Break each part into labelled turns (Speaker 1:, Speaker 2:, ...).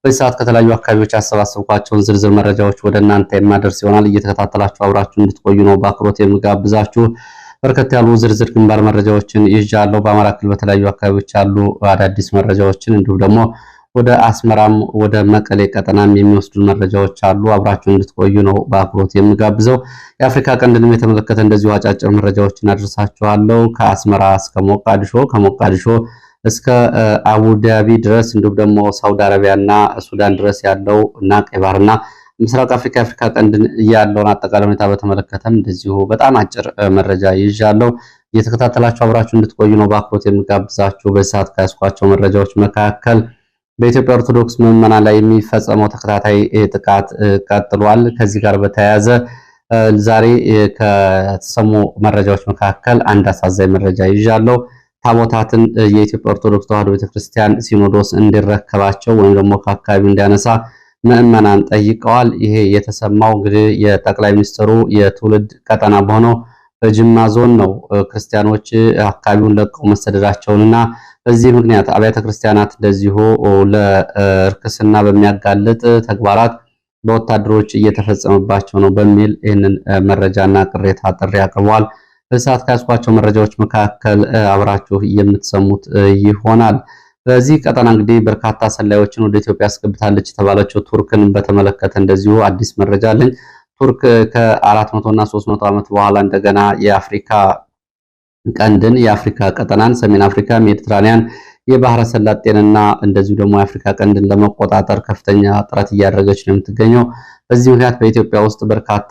Speaker 1: በዚህ ሰዓት ከተለያዩ አካባቢዎች ያሰባሰብኳቸውን ዝርዝር መረጃዎች ወደ እናንተ የማደርስ ይሆናል። እየተከታተላችሁ አብራችሁ እንድትቆዩ ነው በአክብሮት የምጋብዛችሁ። በርከት ያሉ ዝርዝር ግንባር መረጃዎችን ይዣለሁ። በአማራ ክልል በተለያዩ አካባቢዎች ያሉ አዳዲስ መረጃዎችን እንዲሁም ደግሞ ወደ አስመራም ወደ መቀሌ ቀጠናም የሚወስዱ መረጃዎች አሉ። አብራችሁ እንድትቆዩ ነው በአክብሮት የምጋብዘው። የአፍሪካ ቀንድንም የተመለከተ እንደዚሁ አጫጭር መረጃዎችን አድርሳችኋለሁ። ከአስመራ እስከ ሞቃዲሾ፣ ከሞቃዲሾ እስከ አቡዳቢ ድረስ እንዲሁም ደግሞ ሳውዲ አረቢያና ሱዳን ድረስ ያለው እና ቀይ ባህርና ምስራቅ የአፍሪካ ቀንድን ያለውን አጠቃላይ ሁኔታ በተመለከተም እንደዚሁ በጣም አጭር መረጃ ይዣለሁ። እየተከታተላችሁ አብራችሁ እንድትቆዩ ነው በአክብሮት የምጋብዛችሁ። በዚህ ሰዓት ከያዝኳቸው መረጃዎች መካከል በኢትዮጵያ ኦርቶዶክስ ምዕመናን ላይ የሚፈጸመው ተከታታይ ጥቃት ቀጥሏል። ከዚህ ጋር በተያያዘ ዛሬ ከተሰሙ መረጃዎች መካከል አንድ አሳዛኝ መረጃ ይዣለሁ። ታቦታትን የኢትዮጵያ ኦርቶዶክስ ተዋሕዶ ቤተክርስቲያን ሲኖዶስ እንዲረከባቸው ወይም ደግሞ ከአካባቢው እንዲያነሳ ምዕመናን ጠይቀዋል። ይሄ የተሰማው እንግዲህ የጠቅላይ ሚኒስትሩ የትውልድ ቀጠና በሆነው በጅማ ዞን ነው። ክርስቲያኖች አካባቢውን ለቀው መሰደዳቸውንና በዚህ ምክንያት አብያተ ክርስቲያናት እንደዚሁ ለእርክስና በሚያጋልጥ ተግባራት በወታደሮች እየተፈጸመባቸው ነው በሚል ይህንን መረጃና ቅሬታ ጥሪ አቅርበዋል። በሰዓት ካስኳቸው መረጃዎች መካከል አብራችሁ የምትሰሙት ይሆናል። በዚህ ቀጠና እንግዲህ በርካታ ሰላዮችን ወደ ኢትዮጵያ አስገብታለች የተባለችው ቱርክን በተመለከተ እንደዚሁ አዲስ መረጃ አለኝ። ቱርክ ከ400 እና 300 ዓመት በኋላ እንደገና የአፍሪካ ቀንድን የአፍሪካ ቀጠናን ሰሜን አፍሪካ፣ ሜዲትራኒያን የባህረ ሰላጤንና እንደዚሁ ደግሞ የአፍሪካ ቀንድን ለመቆጣጠር ከፍተኛ ጥረት እያደረገች ነው የምትገኘው። በዚህ ምክንያት በኢትዮጵያ ውስጥ በርካታ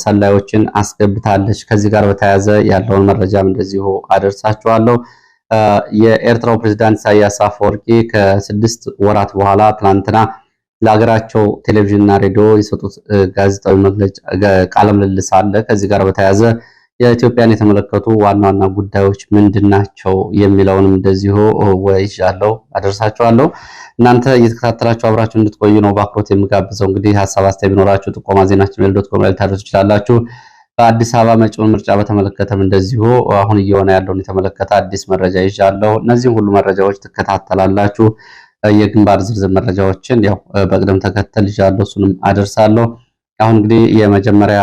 Speaker 1: ሰላዮችን አስገብታለች። ከዚህ ጋር በተያያዘ ያለውን መረጃም እንደዚሁ አደርሳችኋለሁ። የኤርትራው ፕሬዝዳንት ኢሳያስ አፈወርቂ ከ6 ወራት በኋላ ትናንትና ለሀገራቸው ቴሌቪዥንና ሬዲዮ የሰጡት ጋዜጣዊ መግለጫ ቃለ ምልልስ አለ። ከዚህ ጋር በተያያዘ የኢትዮጵያን የተመለከቱ ዋና ዋና ጉዳዮች ምንድናቸው የሚለውንም እንደዚሁ ወይዣለሁ አደርሳችኋለሁ። እናንተ እየተከታተላችሁ አብራችሁ እንድትቆዩ ነው በአክብሮት የምጋብዘው። እንግዲህ ሐሳብ አስተያየት ቢኖራችሁ ጥቆማ ዜናችን@gmail.com ላይ ታደርሱ ትችላላችሁ። በአዲስ አበባ መጪውን ምርጫ በተመለከተም እንደዚሁ አሁን እየሆነ ያለውን የተመለከተ አዲስ መረጃ ይዣለሁ። እነዚህም ሁሉ መረጃዎች ትከታተላላችሁ። የግንባር ዝርዝር መረጃዎችን ያው በቅደም ተከተል ይዣለሁ፣ እሱንም አደርሳለሁ። አሁን እንግዲህ የመጀመሪያ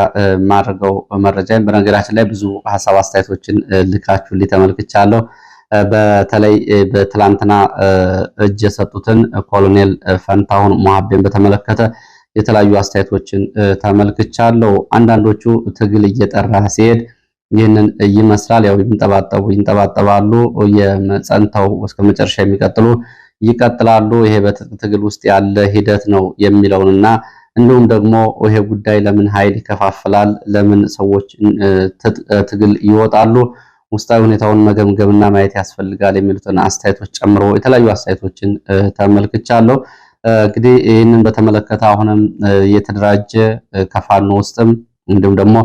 Speaker 1: ማድረገው መረጃ በነገራችን ላይ ብዙ ሐሳብ አስተያየቶችን ልካችሁልኝ ተመልክቻለሁ። በተለይ በትላንትና እጅ የሰጡትን ኮሎኔል ፈንታሁን ሞሐቤን በተመለከተ የተለያዩ አስተያየቶችን ተመልክቻለሁ። አንዳንዶቹ ትግል እየጠራ ሲሄድ ይህንን ይመስላል። ያው ይንጠባጠባሉ፣ የጸንተው እስከ መጨረሻ የሚቀጥሉ ይቀጥላሉ። ይሄ በትግል ውስጥ ያለ ሂደት ነው የሚለውንና እንዲሁም ደግሞ ይሄ ጉዳይ ለምን ኃይል ይከፋፍላል፣ ለምን ሰዎች ትግል ይወጣሉ፣ ውስጣዊ ሁኔታውን መገምገምና ማየት ያስፈልጋል የሚሉትን አስተያየቶች ጨምሮ የተለያዩ አስተያየቶችን ተመልክቻለሁ። እንግዲህ ይህንን በተመለከተ አሁንም የተደራጀ ከፋኖ ውስጥም እንዲሁም ደግሞ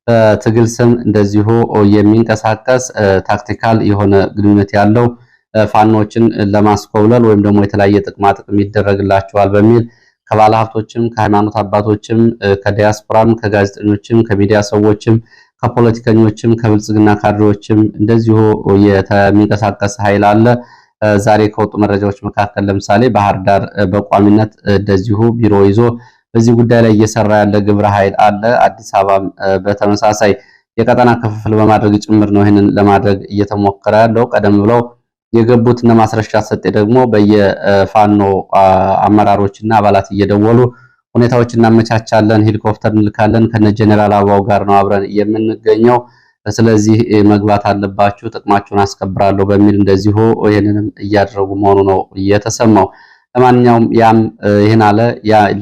Speaker 1: በትግል ስም እንደዚሁ የሚንቀሳቀስ ታክቲካል የሆነ ግንኙነት ያለው ፋኖችን ለማስኮብለል ወይም ደግሞ የተለያየ ጥቅማ ጥቅም ይደረግላቸዋል በሚል ከባለ ሀብቶችም ከሃይማኖት አባቶችም ከዲያስፖራም ከጋዜጠኞችም ከሚዲያ ሰዎችም ከፖለቲከኞችም ከብልጽግና ካድሬዎችም እንደዚሁ የሚንቀሳቀስ ኃይል አለ። ዛሬ ከወጡ መረጃዎች መካከል ለምሳሌ ባህር ዳር በቋሚነት እንደዚሁ ቢሮ ይዞ በዚህ ጉዳይ ላይ እየሰራ ያለ ግብረ ኃይል አለ። አዲስ አበባም በተመሳሳይ የቀጠና ክፍፍል በማድረግ ጭምር ነው ይህንን ለማድረግ እየተሞከረ ያለው። ቀደም ብለው የገቡት እነ ማስረሻ ሰጤ ደግሞ በየፋኖ አመራሮችና አባላት እየደወሉ ሁኔታዎች እናመቻቻለን፣ ሄሊኮፕተር እንልካለን፣ ከነ ጀነራል አበባው ጋር ነው አብረን የምንገኘው፣ ስለዚህ መግባት አለባችሁ፣ ጥቅማችሁን አስከብራለሁ በሚል እንደዚሁ ይህንንም እያደረጉ መሆኑ ነው የተሰማው። ለማንኛውም ያም ይህን አለ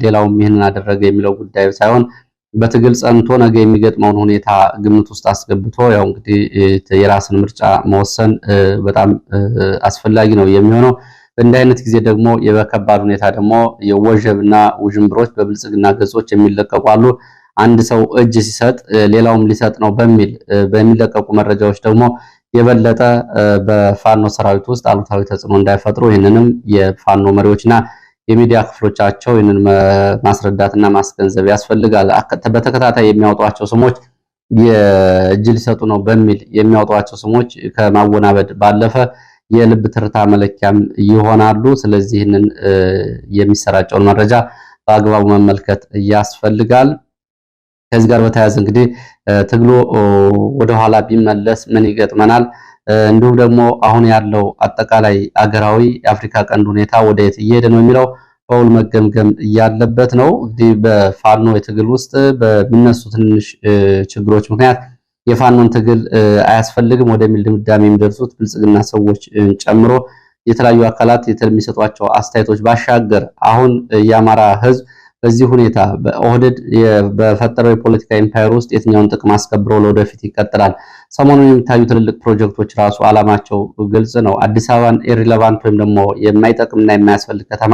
Speaker 1: ሌላውም ይህንን አደረገ የሚለው ጉዳይ ሳይሆን በትግል ጸንቶ ነገ የሚገጥመውን ሁኔታ ግምት ውስጥ አስገብቶ ያው እንግዲህ የራስን ምርጫ መወሰን በጣም አስፈላጊ ነው የሚሆነው። በእንዲህ አይነት ጊዜ ደግሞ የበከባድ ሁኔታ ደግሞ የወጀብና ውዥንብሮች በብልጽግና ገጾች የሚለቀቁ አሉ። አንድ ሰው እጅ ሲሰጥ ሌላውም ሊሰጥ ነው በሚል በሚለቀቁ መረጃዎች ደግሞ የበለጠ በፋኖ ሰራዊት ውስጥ አሉታዊ ተጽዕኖ እንዳይፈጥሩ ይህንንም የፋኖ መሪዎችና የሚዲያ ክፍሎቻቸው ይህንን ማስረዳትና ማስገንዘብ ያስፈልጋል። በተከታታይ የሚያወጧቸው ስሞች የእጅ ሊሰጡ ነው በሚል የሚያወጧቸው ስሞች ከማወናበድ ባለፈ የልብ ትርታ መለኪያም ይሆናሉ። ስለዚህ ይህንን የሚሰራጨውን መረጃ በአግባቡ መመልከት ያስፈልጋል። ከዚህ ጋር በተያያዘ እንግዲህ ትግሉ ወደኋላ ቢመለስ ምን ይገጥመናል፣ እንዲሁም ደግሞ አሁን ያለው አጠቃላይ አገራዊ የአፍሪካ ቀንድ ሁኔታ ወደየት እየሄደ ነው የሚለው በውል መገምገም ያለበት ነው። እንግዲህ በፋኖ የትግል ውስጥ በሚነሱ ትንሽ ችግሮች ምክንያት የፋኖን ትግል አያስፈልግም ወደሚል ድምዳሜ የሚደርሱት ብልጽግና ሰዎች ጨምሮ የተለያዩ አካላት የሚሰጧቸው አስተያየቶች ባሻገር አሁን የአማራ ሕዝብ በዚህ ሁኔታ በኦህዴድ በፈጠረው የፖለቲካ ኢምፓየር ውስጥ የትኛውን ጥቅም አስከብሮ ለወደፊት ይቀጥላል? ሰሞኑን የሚታዩ ትልልቅ ፕሮጀክቶች ራሱ አላማቸው ግልጽ ነው። አዲስ አበባን ኢሪሌቫንት ወይም ደግሞ የማይጠቅምና የማያስፈልግ ከተማ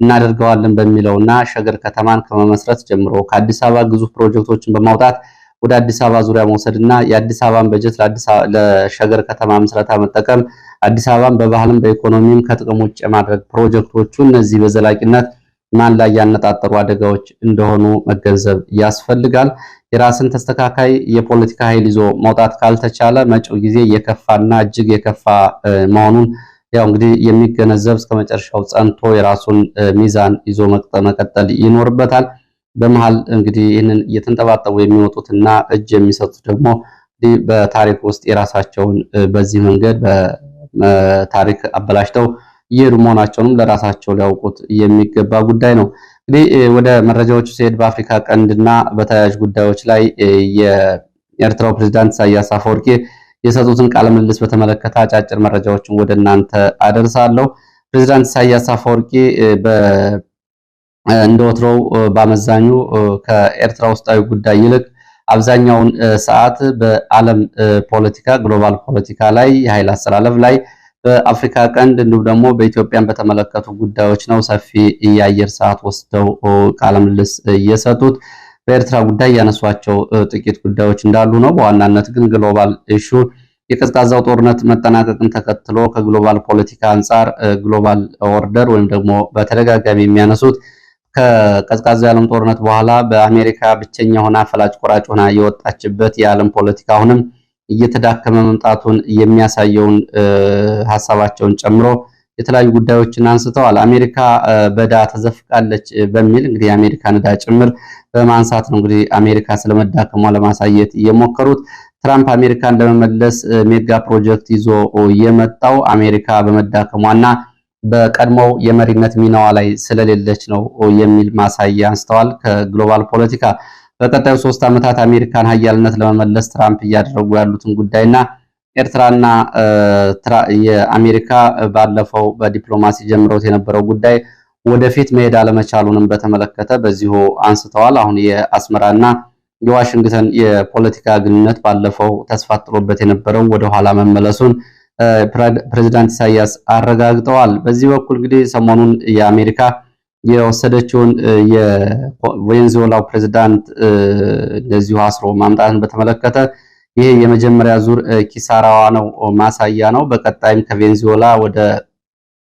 Speaker 1: እናደርገዋለን በሚለውና ሸገር ከተማን ከመመስረት ጀምሮ ከአዲስ አበባ ግዙፍ ፕሮጀክቶችን በማውጣት ወደ አዲስ አበባ ዙሪያ መውሰድና የአዲስ አበባን በጀት ለሸገር ከተማ ምስረታ መጠቀም አዲስ አበባን በባህልም በኢኮኖሚም ከጥቅም ውጭ የማድረግ ፕሮጀክቶቹ እነዚህ በዘላቂነት ማን ላይ ያነጣጠሩ አደጋዎች እንደሆኑ መገንዘብ ያስፈልጋል። የራስን ተስተካካይ የፖለቲካ ኃይል ይዞ መውጣት ካልተቻለ መጪው ጊዜ የከፋና እጅግ የከፋ መሆኑን ያው እንግዲህ የሚገነዘብ እስከ መጨረሻው ጸንቶ የራሱን ሚዛን ይዞ መቀጠል ይኖርበታል። በመሃል እንግዲህ ይህንን እየተንጠባጠቡ የሚወጡትና እጅ የሚሰጡት ደግሞ በታሪክ ውስጥ የራሳቸውን በዚህ መንገድ በታሪክ አበላሽተው እየሄዱ መሆናቸውንም ለራሳቸው ሊያውቁት የሚገባ ጉዳይ ነው። እንግዲህ ወደ መረጃዎቹ ሲሄድ በአፍሪካ ቀንድና በተያያዥ ጉዳዮች ላይ የኤርትራው ፕሬዝዳንት ኢሳያስ አፈወርቂ የሰጡትን ቃለ ምልልስ በተመለከተ አጫጭር መረጃዎችን ወደ እናንተ አደርሳለሁ። ፕሬዝዳንት ኢሳያስ አፈወርቂ እንደወትሮው በአመዛኙ ከኤርትራ ውስጣዊ ጉዳይ ይልቅ አብዛኛውን ሰዓት በዓለም ፖለቲካ ግሎባል ፖለቲካ ላይ የኃይል አሰላለፍ ላይ በአፍሪካ ቀንድ እንዲሁም ደግሞ በኢትዮጵያን በተመለከቱ ጉዳዮች ነው ሰፊ የአየር ሰዓት ወስደው ቃለ ምልልስ እየሰጡት። በኤርትራ ጉዳይ ያነሷቸው ጥቂት ጉዳዮች እንዳሉ ነው። በዋናነት ግን ግሎባል ኢሹ የቀዝቃዛው ጦርነት መጠናቀቅን ተከትሎ ከግሎባል ፖለቲካ አንጻር ግሎባል ኦርደር ወይም ደግሞ በተደጋጋሚ የሚያነሱት ከቀዝቃዛው የዓለም ጦርነት በኋላ በአሜሪካ ብቸኛ ሆና ፈላጭ ቆራጭ ሆና የወጣችበት የዓለም ፖለቲካ አሁንም እየተዳከመ መምጣቱን የሚያሳየውን ሐሳባቸውን ጨምሮ የተለያዩ ጉዳዮችን አንስተዋል። አሜሪካ በዕዳ ተዘፍቃለች በሚል እንግዲህ የአሜሪካን ዕዳ ጭምር በማንሳት ነው እንግዲህ አሜሪካ ስለመዳከሟ ለማሳየት የሞከሩት። ትራምፕ አሜሪካን ለመመለስ ሜጋ ፕሮጀክት ይዞ የመጣው አሜሪካ በመዳከሟና በቀድሞው የመሪነት ሚናዋ ላይ ስለሌለች ነው የሚል ማሳያ አንስተዋል። ከግሎባል ፖለቲካ በቀጣዩ 3 ዓመታት አሜሪካን ሀያልነት ለመመለስ ትራምፕ እያደረጉ ያሉትን ጉዳይና ኤርትራና የአሜሪካ ባለፈው በዲፕሎማሲ ጀምረውት የነበረው ጉዳይ ወደፊት መሄድ አለመቻሉንም በተመለከተ በዚሁ አንስተዋል። አሁን የአስመራና የዋሽንግተን የፖለቲካ ግንኙነት ባለፈው ተስፋ ጥሎበት የነበረው ወደ ኋላ መመለሱን ፕሬዝዳንት ኢሳያስ አረጋግጠዋል። በዚህ በኩል እንግዲህ ሰሞኑን የአሜሪካ የወሰደችውን የቬኔዙዌላው ፕሬዝዳንት እንደዚሁ አስሮ ማምጣትን በተመለከተ ይሄ የመጀመሪያ ዙር ኪሳራዋ ነው ማሳያ ነው። በቀጣይም ከቬኔዙዌላ ወደ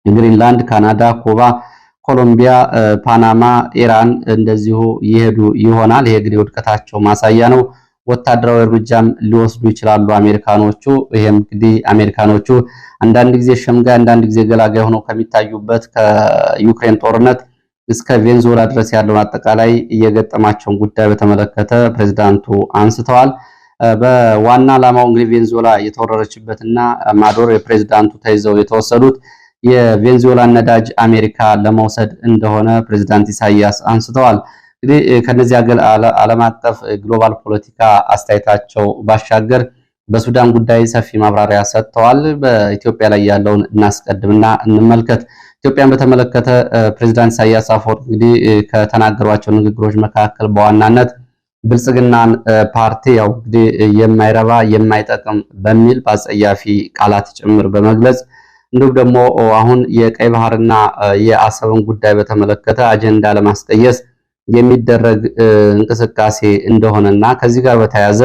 Speaker 1: ግሪንላንድ፣ ካናዳ፣ ኩባ፣ ኮሎምቢያ፣ ፓናማ፣ ኢራን እንደዚሁ ይሄዱ ይሆናል። ይሄ እንግዲህ ውድቀታቸው ማሳያ ነው። ወታደራዊ እርምጃም ሊወስዱ ይችላሉ አሜሪካኖቹ። ይሄም እንግዲህ አሜሪካኖቹ አንዳንድ ጊዜ ሸምጋይ አንዳንድ ጊዜ ገላጋይ ሆነው ከሚታዩበት ከዩክሬን ጦርነት እስከ ቬኔዙዌላ ድረስ ያለውን አጠቃላይ የገጠማቸውን ጉዳይ በተመለከተ ፕሬዝዳንቱ አንስተዋል። በዋና ዓላማው እንግዲህ ቬኔዙዌላ የተወረረችበትና ማዶሮ የፕሬዝዳንቱ ተይዘው የተወሰዱት የቬኔዙዌላ ነዳጅ አሜሪካ ለመውሰድ እንደሆነ ፕሬዝዳንት ኢሳያስ አንስተዋል። እንግዲህ ከነዚህ ዓለም አቀፍ ግሎባል ፖለቲካ አስተያየታቸው ባሻገር በሱዳን ጉዳይ ሰፊ ማብራሪያ ሰጥተዋል። በኢትዮጵያ ላይ ያለውን እናስቀድምና እንመልከት። ኢትዮጵያን በተመለከተ ፕሬዝዳንት ኢሳያስ አፈወርቂ እንግዲህ ከተናገሯቸው ንግግሮች መካከል በዋናነት ብልጽግናን ፓርቲ ያው እንግዲህ የማይረባ የማይጠቅም በሚል በአጸያፊ ቃላት ጭምር በመግለጽ እንዲሁም ደግሞ አሁን የቀይ ባህርና የአሰብን ጉዳይ በተመለከተ አጀንዳ ለማስቀየስ የሚደረግ እንቅስቃሴ እንደሆነና ከዚህ ጋር በተያያዘ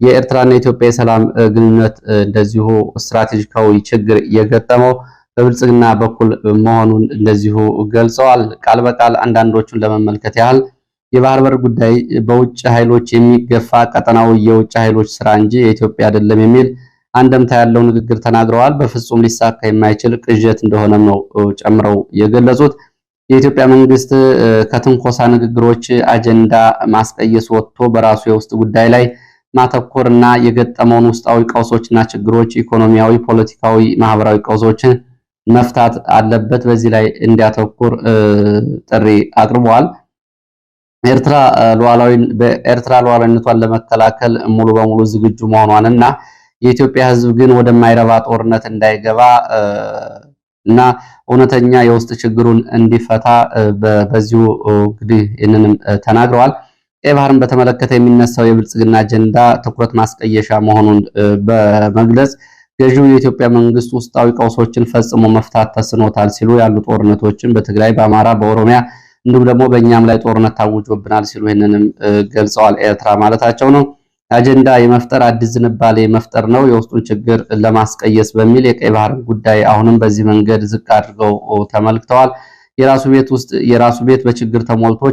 Speaker 1: የኤርትራና የኢትዮጵያ የሰላም ግንኙነት እንደዚሁ ስትራቴጂካዊ ችግር የገጠመው በብልጽግና በኩል መሆኑን እንደዚሁ ገልጸዋል። ቃል በቃል አንዳንዶቹን ለመመልከት ያህል የባህር በር ጉዳይ በውጭ ኃይሎች የሚገፋ ቀጠናዊ የውጭ ኃይሎች ስራ እንጂ የኢትዮጵያ አይደለም የሚል አንደምታ ያለው ንግግር ተናግረዋል። በፍጹም ሊሳካ የማይችል ቅዠት እንደሆነም ነው ጨምረው የገለጹት። የኢትዮጵያ መንግስት ከትንኮሳ ንግግሮች አጀንዳ ማስቀየስ ወጥቶ በራሱ የውስጥ ጉዳይ ላይ ማተኮርና የገጠመውን ውስጣዊ ቀውሶችና ችግሮች ኢኮኖሚያዊ፣ ፖለቲካዊ፣ ማህበራዊ ቀውሶችን መፍታት አለበት። በዚህ ላይ እንዲያተኩር ጥሪ አቅርበዋል። በኤርትራ ሉዓላዊነቷን ለመከላከል ሙሉ በሙሉ ዝግጁ መሆኗንና የኢትዮጵያ ሕዝብ ግን ወደማይረባ ጦርነት እንዳይገባ እና እውነተኛ የውስጥ ችግሩን እንዲፈታ በዚሁ እንግዲህ ይህንንም ተናግረዋል። ቀይ ባህርን በተመለከተ የሚነሳው የብልጽግና አጀንዳ ትኩረት ማስቀየሻ መሆኑን በመግለጽ ገዢው የኢትዮጵያ መንግስት ውስጣዊ ቀውሶችን ፈጽሞ መፍታት ተስኖታል ሲሉ ያሉ ጦርነቶችን በትግራይ፣ በአማራ፣ በኦሮሚያ እንዲሁም ደግሞ በእኛም ላይ ጦርነት ታውጆብናል ሲሉ ይህንንም ገልጸዋል። ኤርትራ ማለታቸው ነው። አጀንዳ የመፍጠር አዲስ ዝንባሌ መፍጠር ነው የውስጡን ችግር ለማስቀየስ በሚል የቀይ ባህር ጉዳይ አሁንም በዚህ መንገድ ዝቅ አድርገው ተመልክተዋል። የራሱ ቤት በችግር ተሞልቶ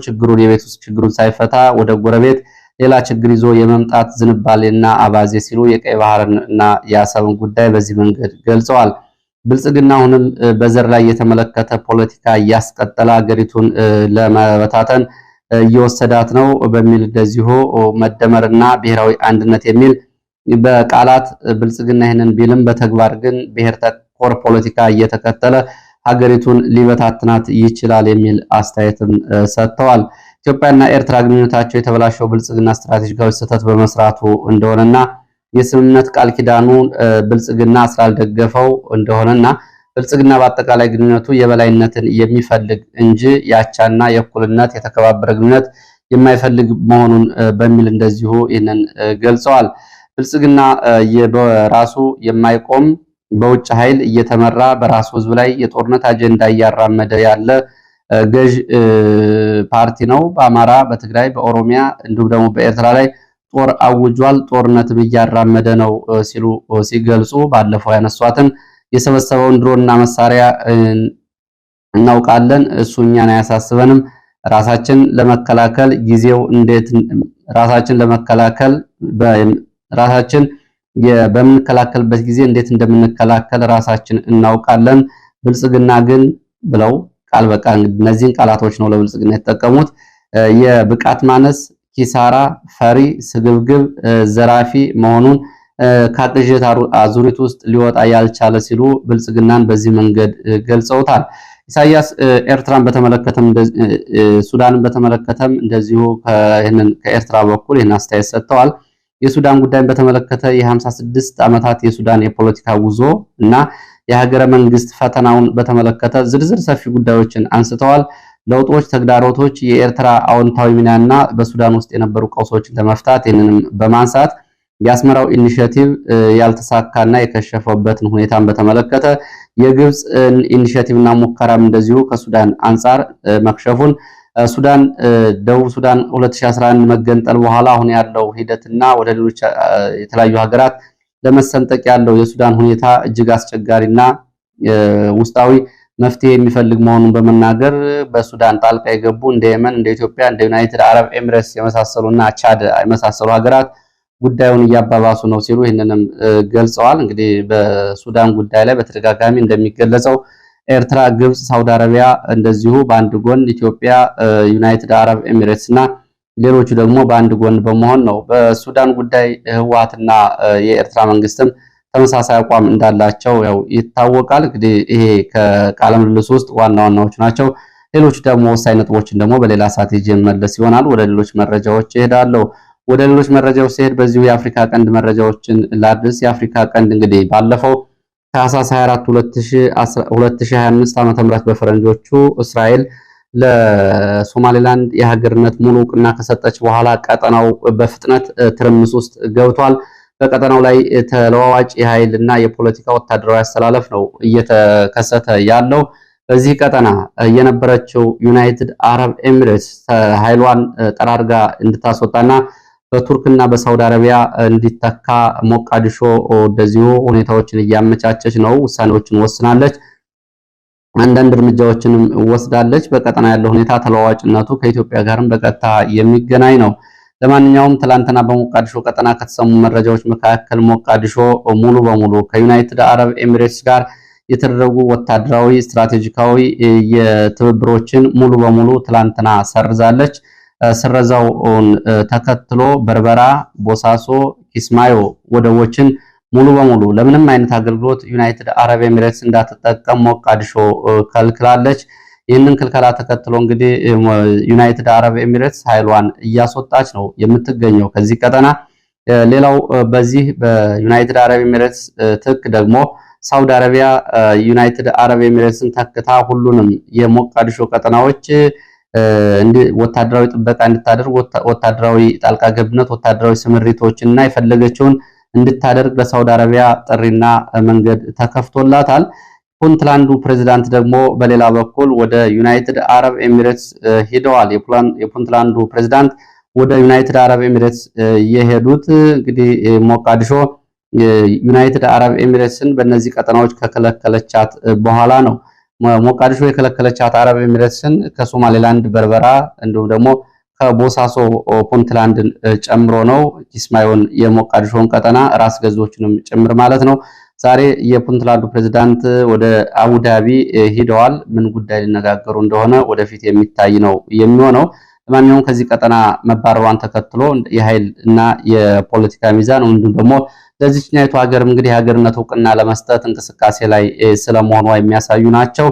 Speaker 1: የቤት ውስጥ ችግሩን ሳይፈታ ወደ ጎረቤት ሌላ ችግር ይዞ የመምጣት ዝንባሌና አባዜ ሲሉ የቀይ ባህርና የአሰብን ጉዳይ በዚህ መንገድ ገልጸዋል። ብልጽግና አሁንም በዘር ላይ የተመለከተ ፖለቲካ እያስቀጠለ ሀገሪቱን ለመበታተን እየወሰዳት ነው በሚል እንደዚሁ መደመርና ብሔራዊ አንድነት የሚል በቃላት ብልጽግና ይህንን ቢልም በተግባር ግን ብሔር ተኮር ፖለቲካ እየተከተለ ሀገሪቱን ሊበታትናት ይችላል የሚል አስተያየትም ሰጥተዋል። ኢትዮጵያና ኤርትራ ግንኙነታቸው የተበላሸው ብልጽግና ስትራቴጂካዊ ስህተት በመስራቱ እንደሆነና የስምምነት ቃል ኪዳኑ ብልጽግና ስላልደገፈው እንደሆነና ብልጽግና በአጠቃላይ ግንኙነቱ የበላይነትን የሚፈልግ እንጂ ያቻና የእኩልነት የተከባበረ ግንኙነት የማይፈልግ መሆኑን በሚል እንደዚሁ ይህንን ገልጸዋል። ብልጽግና በራሱ የማይቆም በውጭ ኃይል እየተመራ በራሱ ሕዝብ ላይ የጦርነት አጀንዳ እያራመደ ያለ ገዥ ፓርቲ ነው። በአማራ፣ በትግራይ፣ በኦሮሚያ እንዲሁም ደግሞ በኤርትራ ላይ ጦር አውጇል። ጦርነትም እያራመደ ነው ሲሉ ሲገልጹ ባለፈው ያነሷትን የሰበሰበውን ድሮንና መሳሪያ እናውቃለን፣ እሱ እኛን አያሳስበንም። ራሳችን ለመከላከል ጊዜው እንዴት ራሳችን በምንከላከልበት ጊዜ እንዴት እንደምንከላከል ራሳችን እናውቃለን። ብልጽግና ግን ብለው ቃል በቃል እነዚህን ቃላቶች ነው ለብልጽግና የተጠቀሙት። የብቃት ማነስ፣ ኪሳራ፣ ፈሪ፣ ስግብግብ፣ ዘራፊ መሆኑን ከቅዠት አዙሪት ውስጥ ሊወጣ ያልቻለ ሲሉ ብልጽግናን በዚህ መንገድ ገልጸውታል። ኢሳያስ ኤርትራን በተመለከተም ሱዳንን በተመለከተም እንደዚሁ ከኤርትራ በኩል ይህን አስተያየት ሰጥተዋል። የሱዳን ጉዳይን በተመለከተ የ56 ዓመታት የሱዳን የፖለቲካ ጉዞ እና የሀገረ መንግስት ፈተናውን በተመለከተ ዝርዝር ሰፊ ጉዳዮችን አንስተዋል። ለውጦች፣ ተግዳሮቶች፣ የኤርትራ አዎንታዊ ሚናና በሱዳን ውስጥ የነበሩ ቀውሶችን ለመፍታት ይህንንም በማንሳት የአስመራው ኢኒሼቲቭ ያልተሳካና የከሸፈበትን ሁኔታን በተመለከተ የግብጽ ኢኒሼቲቭና ሙከራም እንደዚሁ ከሱዳን አንጻር መክሸፉን ደቡብ ሱዳን 2011 መገንጠል በኋላ አሁን ያለው ሂደትና ወደ ሌሎች የተለያዩ ሀገራት ለመሰንጠቅ ያለው የሱዳን ሁኔታ እጅግ አስቸጋሪና ውስጣዊ መፍትሄ የሚፈልግ መሆኑን በመናገር በሱዳን ጣልቃ የገቡ እንደ የመን፣ እንደ ኢትዮጵያ፣ እንደ ዩናይትድ አረብ ኤሚሬትስ የመሳሰሉና ቻድ የመሳሰሉ ሀገራት ጉዳዩን እያባባሱ ነው ሲሉ ይህንንም ገልጸዋል። እንግዲህ በሱዳን ጉዳይ ላይ በተደጋጋሚ እንደሚገለጸው ኤርትራ፣ ግብጽ፣ ሳውዲ አረቢያ እንደዚሁ በአንድ ጎን፣ ኢትዮጵያ፣ ዩናይትድ አረብ ኤሚሬትስ እና ሌሎቹ ደግሞ በአንድ ጎን በመሆን ነው። በሱዳን ጉዳይ ህወሓትና የኤርትራ መንግስትም ተመሳሳይ አቋም እንዳላቸው ያው ይታወቃል። እንግዲህ ይሄ ከቃለ ምልልስ ውስጥ ዋና ዋናዎቹ ናቸው። ሌሎች ደግሞ ወሳኝ ነጥቦችን ደግሞ በሌላ ሰዓት ይዤ መለስ ይሆናል። ወደ ሌሎች መረጃዎች እሄዳለሁ። ወደ ሌሎች መረጃዎች ሲሄድ በዚሁ የአፍሪካ ቀንድ መረጃዎችን ላድርስ። የአፍሪካ ቀንድ እንግዲህ ባለፈው ታህሳስ 24 2025 ዓ.ም በፈረንጆቹ እስራኤል ለሶማሌላንድ የሀገርነት ሙሉ ዕውቅና ከሰጠች በኋላ ቀጠናው በፍጥነት ትርምስ ውስጥ ገብቷል። በቀጠናው ላይ ተለዋዋጭ የኃይልና የፖለቲካ ወታደራዊ አስተላለፍ ነው እየተከሰተ ያለው። በዚህ ቀጠና የነበረችው ዩናይትድ አረብ ኤሚሬትስ ኃይሏን ጠራርጋ እንድታስወጣና በቱርክና በሳውዲ አረቢያ እንዲተካ ሞቃዲሾ እንደዚሁ ሁኔታዎችን እያመቻቸች ነው። ውሳኔዎችን ወስናለች። አንዳንድ እርምጃዎችንም ወስዳለች። በቀጠና ያለው ሁኔታ ተለዋዋጭነቱ ከኢትዮጵያ ጋርም በቀጥታ የሚገናኝ ነው። ለማንኛውም ትላንትና በሞቃዲሾ ቀጠና ከተሰሙ መረጃዎች መካከል ሞቃዲሾ ሙሉ በሙሉ ከዩናይትድ አረብ ኤሚሬትስ ጋር የተደረጉ ወታደራዊ ስትራቴጂካዊ የትብብሮችን ሙሉ በሙሉ ትላንትና ሰርዛለች። ስረዛውን ተከትሎ በርበራ፣ ቦሳሶ፣ ኪስማዮ ወደቦችን ሙሉ በሙሉ ለምንም አይነት አገልግሎት ዩናይትድ አረብ ኤሚሬትስ እንዳትጠቀም ሞቃዲሾ ከልክላለች። ይህንን ክልከላ ተከትሎ እንግዲህ ዩናይትድ አረብ ኤሚሬትስ ኃይሏን እያስወጣች ነው የምትገኘው ከዚህ ቀጠና። ሌላው በዚህ በዩናይትድ አረብ ኤሚሬትስ ትክ ደግሞ ሳውዲ አረቢያ ዩናይትድ አረብ ኤሚሬትስን ተክታ ሁሉንም የሞቃዲሾ ቀጠናዎች ወታደራዊ ጥበቃ እንድታደርግ ወታደራዊ ጣልቃ ገብነት ወታደራዊ ስምሪቶችንና የፈለገችውን እንድታደርግ ለሳውዲ አረቢያ ጥሪና መንገድ ተከፍቶላታል። ፑንትላንዱ ፕሬዝዳንት ደግሞ በሌላ በኩል ወደ ዩናይትድ አረብ ኤሚሬትስ ሄደዋል። የፑንትላንዱ ፕሬዝዳንት ወደ ዩናይትድ አረብ ኤሚሬትስ የሄዱት እንግዲህ ሞቃዲሾ ዩናይትድ አረብ ኤሚሬትስን በእነዚህ ቀጠናዎች ከከለከለቻት በኋላ ነው። ሞቃዲሾ የከለከለቻት አረብ ኤሚሬትስን ከሶማሌላንድ በርበራ እንዲሁም ደግሞ ከቦሳሶ ፑንትላንድን ጨምሮ ነው። ኪስማዮን የሞቃዲሾን ቀጠና ራስ ገዞችንም ጭምር ማለት ነው። ዛሬ የፑንትላንዱ ፕሬዝዳንት ወደ አቡዳቢ ሂደዋል። ምን ጉዳይ ሊነጋገሩ እንደሆነ ወደፊት የሚታይ ነው የሚሆነው። ለማንኛውም ከዚህ ቀጠና መባረሯን ተከትሎ የኃይል እና የፖለቲካ ሚዛን እንዲሁም ደግሞ ለዚህኛይቱ ሀገር እንግዲህ ሀገርነት እውቅና ለመስጠት እንቅስቃሴ ላይ ስለመሆኗ የሚያሳዩ ናቸው።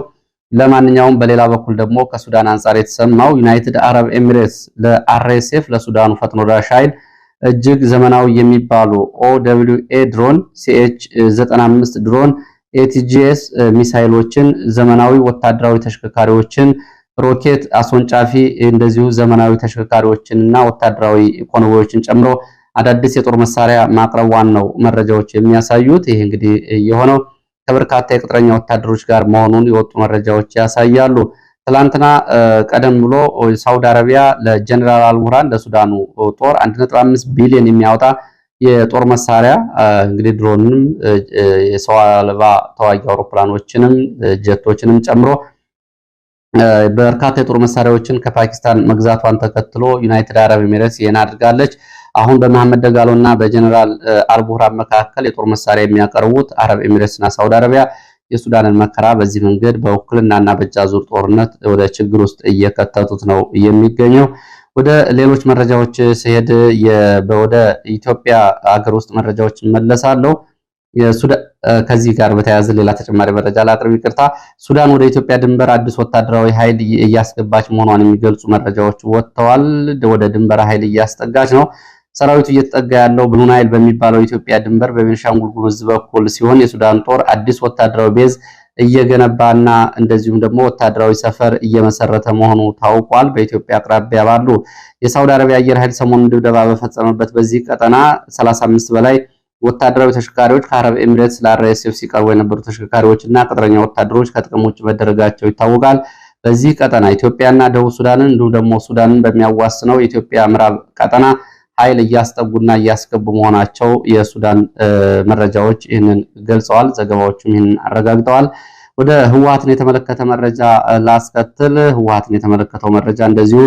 Speaker 1: ለማንኛውም በሌላ በኩል ደግሞ ከሱዳን አንጻር የተሰማው ዩናይትድ አረብ ኤሚሬትስ ለአርኤስኤፍ ለሱዳኑ ፈጥኖ ደራሽ ኃይል እጅግ ዘመናዊ የሚባሉ OWA ድሮን፣ CH-95 ድሮን፣ ATGS ሚሳይሎችን፣ ዘመናዊ ወታደራዊ ተሽከርካሪዎችን፣ ሮኬት አስወንጫፊ እንደዚሁ ዘመናዊ ተሽከርካሪዎችንና ወታደራዊ ኮንቮዮችን ጨምሮ አዳዲስ የጦር መሳሪያ ማቅረቧን ነው መረጃዎች የሚያሳዩት። ይሄ እንግዲህ የሆነው ከበርካታ የቅጥረኛ ወታደሮች ጋር መሆኑን የወጡ መረጃዎች ያሳያሉ። ትላንትና ቀደም ብሎ ሳውዲ አረቢያ ለጀነራል አልቡርሃን ለሱዳኑ ጦር 1.5 ቢሊዮን የሚያወጣ የጦር መሳሪያ እንግዲህ ድሮንም የሰው አልባ ተዋጊ አውሮፕላኖችንም ጀቶችንም ጨምሮ በርካታ የጦር መሳሪያዎችን ከፓኪስታን መግዛቷን ተከትሎ ዩናይትድ አረብ ኤሚሬትስ ይህን አድርጋለች። አሁን በመሐመድ ደጋሎ እና በጀነራል አልቡርሃን መካከል የጦር መሳሪያ የሚያቀርቡት አረብ ኤሚሬትስና ሳውዲ አረቢያ የሱዳንን መከራ በዚህ መንገድ በውክልናና በእጅ አዙር ጦርነት ወደ ችግር ውስጥ እየከተቱት ነው የሚገኘው። ወደ ሌሎች መረጃዎች ሲሄድ ወደ ኢትዮጵያ ሀገር ውስጥ መረጃዎች መለሳለሁ። ከዚህ ጋር በተያያዘ ሌላ ተጨማሪ መረጃ ላቅርብ፣ ይቅርታ። ሱዳን ወደ ኢትዮጵያ ድንበር አዲስ ወታደራዊ ኃይል እያስገባች መሆኗን የሚገልጹ መረጃዎች ወጥተዋል። ወደ ድንበር ኃይል እያስጠጋች ነው። ሰራዊቱ እየተጠጋ ያለው ብሉ ናይል በሚባለው ኢትዮጵያ ድንበር በቤንሻንጉል ጉሙዝ በኩል ሲሆን የሱዳን ጦር አዲስ ወታደራዊ ቤዝ እየገነባና እንደዚሁም ደግሞ ወታደራዊ ሰፈር እየመሰረተ መሆኑ ታውቋል። በኢትዮጵያ አቅራቢያ ባሉ የሳውዲ አረቢያ አየር ኃይል ሰሞኑን ድብደባ በፈጸመበት በዚህ ቀጠና 35 በላይ ወታደራዊ ተሽከርካሪዎች ከአረብ ኤሚሬትስ ለአርኤስኤፍ ሲቀርቡ የነበሩ ተሽከርካሪዎች እና ቅጥረኛ ወታደሮች ከጥቅም ውጭ መደረጋቸው ይታወቃል። በዚህ ቀጠና ኢትዮጵያና ደቡብ ሱዳንን እንዲሁም ደግሞ ሱዳንን በሚያዋስነው የኢትዮጵያ ምዕራብ ቀጠና ኃይል እያስጠጉና እያስገቡ መሆናቸው የሱዳን መረጃዎች ይህንን ገልጸዋል። ዘገባዎችም ይህንን አረጋግጠዋል። ወደ ህወሓትን የተመለከተ መረጃ ላስከትል። ህወሓትን የተመለከተው መረጃ እንደዚሁ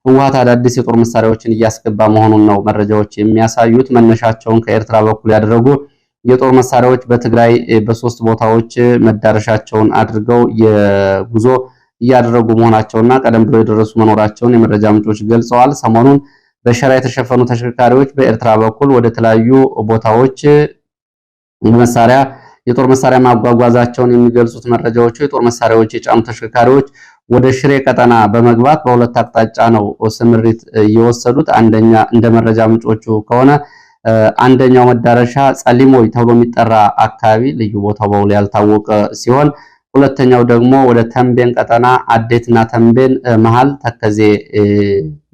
Speaker 1: ህወሓት አዳዲስ የጦር መሳሪያዎችን እያስገባ መሆኑን ነው መረጃዎች የሚያሳዩት። መነሻቸውን ከኤርትራ በኩል ያደረጉ የጦር መሳሪያዎች በትግራይ በሶስት ቦታዎች መዳረሻቸውን አድርገው የጉዞ እያደረጉ መሆናቸውና ቀደም ብሎ የደረሱ መኖራቸውን የመረጃ ምንጮች ገልጸዋል። ሰሞኑን በሸራ የተሸፈኑ ተሽከርካሪዎች በኤርትራ በኩል ወደ ተለያዩ ቦታዎች የጦር መሳሪያ ማጓጓዛቸውን የሚገልጹት መረጃዎቹ የጦር መሳሪያዎች የጫኑ ተሽከርካሪዎች ወደ ሽሬ ቀጠና በመግባት በሁለት አቅጣጫ ነው ስምሪት የወሰዱት። አንደኛ እንደ መረጃ ምንጮቹ ከሆነ አንደኛው መዳረሻ ጸሊሞይ ተብሎ የሚጠራ አካባቢ ልዩ ቦታው በውል ያልታወቀ ሲሆን ሁለተኛው ደግሞ ወደ ተንቤን ቀጠና አዴትና ተንቤን መሃል ተከዜ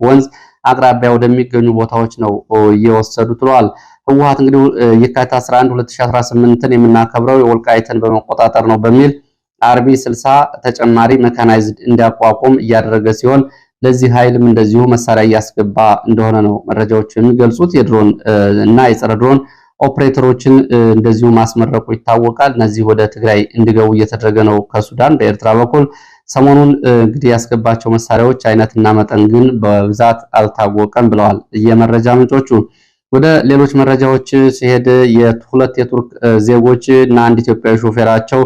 Speaker 1: ወንዝ አቅራቢያ ወደሚገኙ ቦታዎች ነው እየወሰዱት ብለዋል። ህወሓት እንግዲህ የካቲት 11 2018ን የምናከብረው የወልቃይትን በመቆጣጠር ነው በሚል አርቢ 60 ተጨማሪ ሜካናይዝድ እንዲያቋቁም እያደረገ ሲሆን ለዚህ ኃይልም እንደዚሁ መሳሪያ እያስገባ እንደሆነ ነው መረጃዎች የሚገልጹት። የድሮን እና የጸረ ድሮን ኦፕሬተሮችን እንደዚሁ ማስመረቁ ይታወቃል። እነዚህ ወደ ትግራይ እንዲገቡ እየተደረገ ነው ከሱዳን በኤርትራ በኩል። ሰሞኑን እንግዲህ ያስገባቸው መሳሪያዎች አይነትና መጠን ግን በብዛት አልታወቀም ብለዋል የመረጃ ምንጮቹ። ወደ ሌሎች መረጃዎች ሲሄድ የሁለት የቱርክ ዜጎች እና አንድ ኢትዮጵያዊ ሾፌራቸው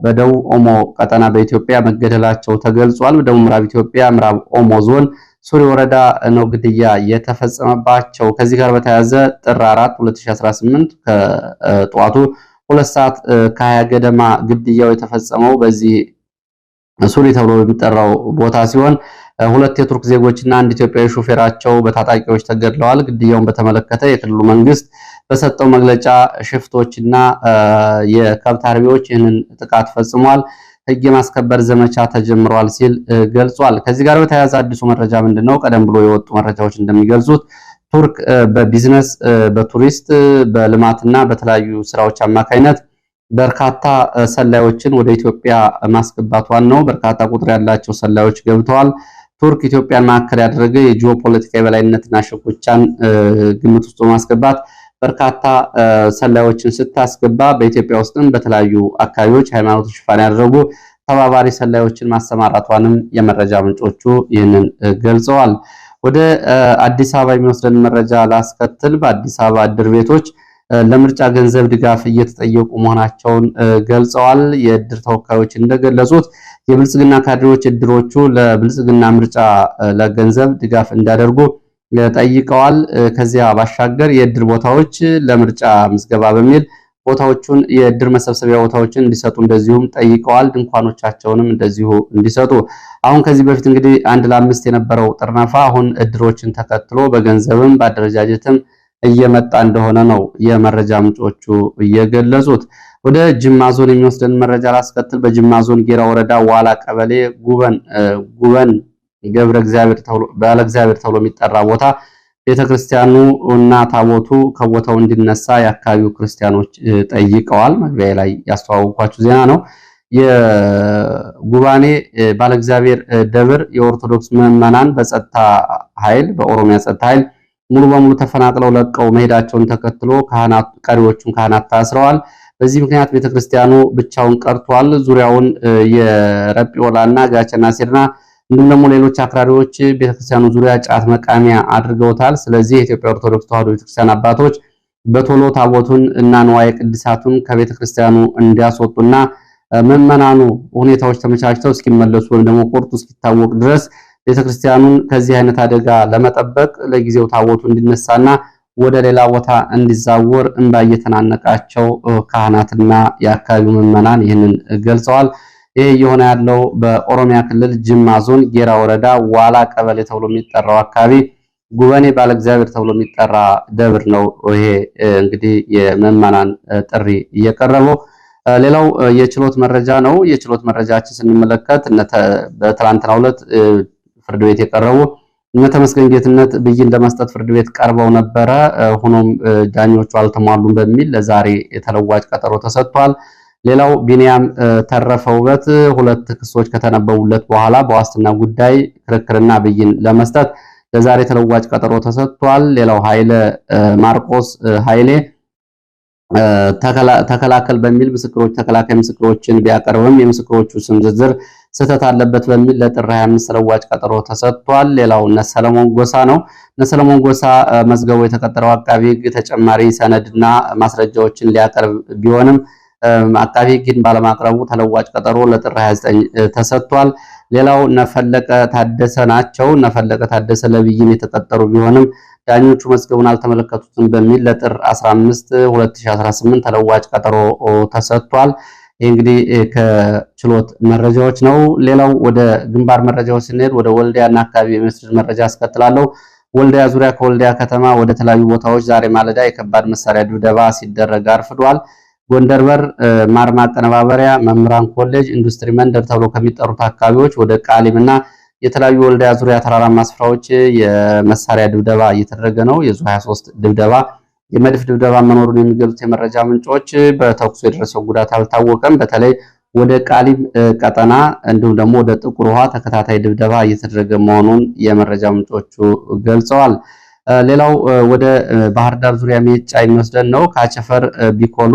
Speaker 1: በደቡብ ኦሞ ቀጠና በኢትዮጵያ መገደላቸው ተገልጿል። በደቡብ ምዕራብ ኢትዮጵያ ምዕራብ ኦሞ ዞን ሱሪ ወረዳ ነው ግድያ የተፈጸመባቸው። ከዚህ ጋር በተያያዘ ጥር 4 2018 ከጠዋቱ 2 ሰዓት ከ20 ገደማ ግድያው የተፈጸመው በዚህ ሱሪ ተብሎ የሚጠራው ቦታ ሲሆን ሁለት የቱርክ ዜጎችና አንድ ኢትዮጵያዊ ሾፌራቸው በታጣቂዎች ተገድለዋል። ግድያውን በተመለከተ የክልሉ መንግስት በሰጠው መግለጫ ሽፍቶችና የከብት አርቢዎች ይህንን ጥቃት ፈጽሟል፣ ህግ የማስከበር ዘመቻ ተጀምሯል ሲል ገልጿል። ከዚህ ጋር በተያያዘ አዲሱ መረጃ ምንድነው? ቀደም ብሎ የወጡ መረጃዎች እንደሚገልጹት ቱርክ በቢዝነስ በቱሪስት በልማትና በተለያዩ ስራዎች አማካኝነት በርካታ ሰላዮችን ወደ ኢትዮጵያ ማስገባቷን ነው። በርካታ ቁጥር ያላቸው ሰላዮች ገብተዋል። ቱርክ ኢትዮጵያን ማዕከል ያደረገ የጂኦፖለቲካ የበላይነትና ሽኩቻን ግምት ውስጥ በማስገባት በርካታ ሰላዮችን ስታስገባ በኢትዮጵያ ውስጥም በተለያዩ አካባቢዎች ሃይማኖት ሽፋን ያደረጉ ተባባሪ ሰላዮችን ማሰማራቷንም የመረጃ ምንጮቹ ይህንን ገልጸዋል። ወደ አዲስ አበባ የሚወስደን መረጃ ላስከትል። በአዲስ አበባ እድር ቤቶች ለምርጫ ገንዘብ ድጋፍ እየተጠየቁ መሆናቸውን ገልጸዋል። የእድር ተወካዮች እንደገለጹት የብልጽግና ካድሬዎች እድሮቹ ለብልጽግና ምርጫ ለገንዘብ ድጋፍ እንዲያደርጉ ጠይቀዋል። ከዚያ ባሻገር የእድር ቦታዎች ለምርጫ ምዝገባ በሚል ቦታዎቹን የእድር መሰብሰቢያ ቦታዎችን እንዲሰጡ እንደዚሁም ጠይቀዋል። ድንኳኖቻቸውንም እንደዚሁ እንዲሰጡ። አሁን ከዚህ በፊት እንግዲህ 1 ለ5 የነበረው ጥርነፋ አሁን እድሮችን ተከትሎ በገንዘብም በአደረጃጀትም እየመጣ እንደሆነ ነው የመረጃ ምንጮቹ እየገለጹት። ወደ ጅማ ዞን የሚወስደን መረጃ ላስከትል። በጅማ ዞን ጌራ ወረዳ ዋላ ቀበሌ ጉበን ገብረ እግዚአብሔር ተብሎ የሚጠራ ቦታ ቤተክርስቲያኑ እና ታቦቱ ከቦታው እንዲነሳ የአካባቢው ክርስቲያኖች ጠይቀዋል። መግቢያ ላይ ያስተዋወቅኳችሁ ዜና ነው። የጉባኔ ባለእግዚአብሔር ደብር የኦርቶዶክስ ምዕመናን በጸጥታ ኃይል በኦሮሚያ ጸጥታ ኃይል ሙሉ በሙሉ ተፈናቅለው ለቀው መሄዳቸውን ተከትሎ ቀሪዎቹን ካህናት ታስረዋል። በዚህ ምክንያት ቤተክርስቲያኑ ብቻውን ቀርቷል። ዙሪያውን የረጲዮላና ጋቸና ሲርና እንዲሁም ደግሞ ሌሎች አክራሪዎች ቤተክርስቲያኑ ዙሪያ ጫት መቃሚያ አድርገውታል። ስለዚህ የኢትዮጵያ ኦርቶዶክስ ተዋሕዶ ቤተክርስቲያን አባቶች በቶሎ ታቦቱን እና ንዋየ ቅድሳቱን ከቤተክርስቲያኑ እንዲያስወጡና ምዕመናኑ ሁኔታዎች ተመቻችተው እስኪመለሱ ወይም ደግሞ ቁርጡ እስኪታወቅ ድረስ ቤተክርስቲያኑን ከዚህ አይነት አደጋ ለመጠበቅ ለጊዜው ታቦቱ እንዲነሳና ወደ ሌላ ቦታ እንዲዛወር እንባ እየተናነቃቸው ካህናትና የአካባቢው ምዕመናን ይህንን ገልጸዋል። ይህ እየሆነ ያለው በኦሮሚያ ክልል ጅማ ዞን ጌራ ወረዳ ዋላ ቀበሌ ተብሎ የሚጠራው አካባቢ ጉበኔ ባለእግዚአብሔር ተብሎ የሚጠራ ደብር ነው። ይሄ እንግዲህ የምዕመናን ጥሪ እየቀረበው። ሌላው የችሎት መረጃ ነው። የችሎት መረጃችን ስንመለከት በትናንትናው ዕለት ፍርድ ቤት የቀረቡ እነ ተመስገን ጌትነት ብይን ለመስጠት ፍርድ ቤት ቀርበው ነበረ። ሆኖም ዳኞቹ አልተሟሉም በሚል ለዛሬ የተለዋጭ ቀጠሮ ተሰጥቷል። ሌላው ቢኒያም ተረፈ ውበት 2 ክሶች ከተነበቡለት በኋላ በዋስትና ጉዳይ ክርክርና ብይን ለመስጠት ለዛሬ ተለዋጭ ቀጠሮ ተሰጥቷል። ሌላው ኃይለ ማርቆስ ኃይሌ ተከላከል በሚል ተከላካይ ምስክሮችን ቢያቀርብም የምስክሮቹ ስም ዝርዝር ስህተት አለበት በሚል ለጥር 25 ተለዋጭ ቀጠሮ ተሰጥቷል። ሌላው ሰለሞን ጎሳ ነው። ሰለሞን ጎሳ መዝገቡ የተቀጠረው አቃቢ ሕግ ተጨማሪ ሰነድና ማስረጃዎችን ሊያቀርብ ቢሆንም አቃቢ ሕግን ባለማቅረቡ ተለዋጭ ቀጠሮ ለጥር 29 ተሰጥቷል። ሌላው ነፈለቀ ታደሰ ናቸው። ነፈለቀ ታደሰ ለብይን የተቀጠሩ ቢሆንም ዳኞቹ መዝገቡን አልተመለከቱትም በሚል ለጥር 15 2018 ተለዋጭ ቀጠሮ ተሰጥቷል። ይህ እንግዲህ ከችሎት መረጃዎች ነው። ሌላው ወደ ግንባር መረጃዎች ስንሄድ ወደ ወልዲያና አካባቢ የሚወስድ መረጃ አስከትላለሁ። ወልዲያ ዙሪያ ከወልዲያ ከተማ ወደ ተለያዩ ቦታዎች ዛሬ ማለዳ የከባድ መሳሪያ ድብደባ ሲደረግ አርፍዷል። ጎንደር በር፣ ማር ማቀነባበሪያ፣ መምህራን ኮሌጅ፣ ኢንዱስትሪ መንደር ተብሎ ከሚጠሩት አካባቢዎች ወደ ቃሊምና የተለያዩ ወልዲያ ዙሪያ ተራራማ ስፍራዎች የመሳሪያ ድብደባ እየተደረገ ነው። የዙ 23 ድብደባ የመድፍ ድብደባ መኖሩን የሚገልጹት የመረጃ ምንጮች በተኩሱ የደረሰው ጉዳት አልታወቀም። በተለይ ወደ ቃሊም ቀጠና እንዲሁም ደግሞ ወደ ጥቁር ውሃ ተከታታይ ድብደባ እየተደረገ መሆኑን የመረጃ ምንጮቹ ገልጸዋል። ሌላው ወደ ባህር ዳር ዙሪያ ሜጫ የሚወስደን ነው። ካቸፈር ቢኮሎ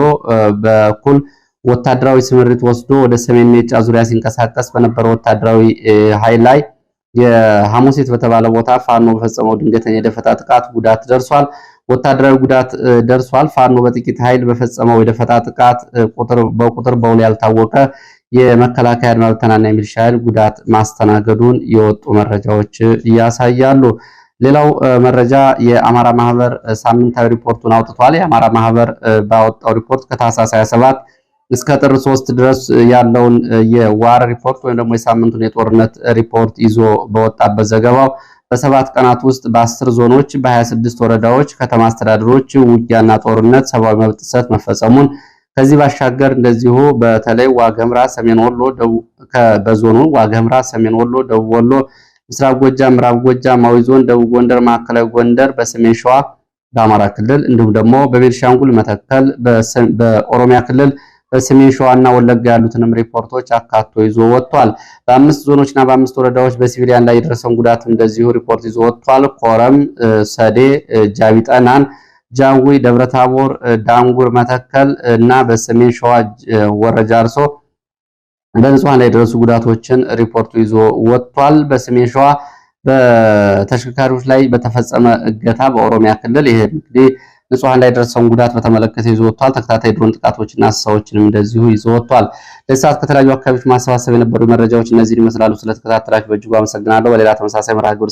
Speaker 1: በኩል ወታደራዊ ስምሪት ወስዶ ወደ ሰሜን ሜጫ ዙሪያ ሲንቀሳቀስ በነበረው ወታደራዊ ኃይል ላይ የሐሙሲት በተባለ ቦታ ፋኖ በፈጸመው ድንገተኛ የደፈጣ ጥቃት ጉዳት ደርሷል። ወታደራዊ ጉዳት ደርሷል። ፋኖ በጥቂት ኃይል በፈጸመው የደፈጣ ጥቃት በቁጥር በውል ያልታወቀ የመከላከያ አድማ ብተናና የሚሊሻ ኃይል ጉዳት ማስተናገዱን የወጡ መረጃዎች ያሳያሉ። ሌላው መረጃ የአማራ ማህበር ሳምንታዊ ሪፖርቱን አውጥቷል። የአማራ ማህበር ባወጣው ሪፖርት ከታህሳስ 27 እስከ ጥር 3 ድረስ ያለውን የዋር ሪፖርት ወይም ደግሞ የሳምንቱን የጦርነት ሪፖርት ይዞ በወጣበት ዘገባው በ7 ቀናት ውስጥ በ10 ዞኖች በ26 ወረዳዎች ከተማ አስተዳደሮች ውጊያና ጦርነት፣ ሰብአዊ መብት ጥሰት መፈጸሙን ከዚህ ባሻገር እንደዚሁ በተለይ ዋገምራ፣ ሰሜን ወሎ በዞኑ ዋገምራ፣ ሰሜን ወሎ፣ ደቡብ ወሎ፣ ምስራቅ ጎጃም፣ ምዕራብ ጎጃም፣ አዊ ዞን፣ ደቡብ ጎንደር፣ ማዕከላዊ ጎንደር፣ በሰሜን ሸዋ በአማራ ክልል እንዲሁም ደግሞ በቤንሻንጉል መተከል፣ በኦሮሚያ ክልል በሰሜን ሸዋና ወለጋ ያሉትንም ሪፖርቶች አካቶ ይዞ ወጥቷል። በ5 ዞኖችና በ5 ወረዳዎች በሲቪሊያን ላይ የደረሰውን ጉዳት እንደዚሁ ሪፖርት ይዞ ወጥቷል። ኮረም፣ ሰዴ፣ ጃቢጠናን፣ ጃዊ፣ ደብረታቦር፣ ዳንጉር፣ መተከል እና በሰሜን ሸዋ ወረጃ አርሶ በንጹሃን ላይ የደረሱ ጉዳቶችን ሪፖርቱ ይዞ ወጥቷል። በሰሜን ሸዋ በተሽከርካሪዎች ላይ በተፈጸመ እገታ በኦሮሚያ ክልል ይሄ እንግዲህ ንጹሃን ላይ የደረሰውን ጉዳት በተመለከተ ይዞ ወጥቷል። ተከታታይ ድሮን ጥቃቶችና አሳዎችንም እንደዚሁ ይዞ ወጥቷል። ለሰዓት ከተለያዩ አካባቢዎች ማሰባሰብ የነበሩ መረጃዎች እነዚህን ይመስላሉ። ስለተከታተላችሁ በእጅጉ አመሰግናለሁ። በሌላ ተመሳሳይ መርሃ ግብር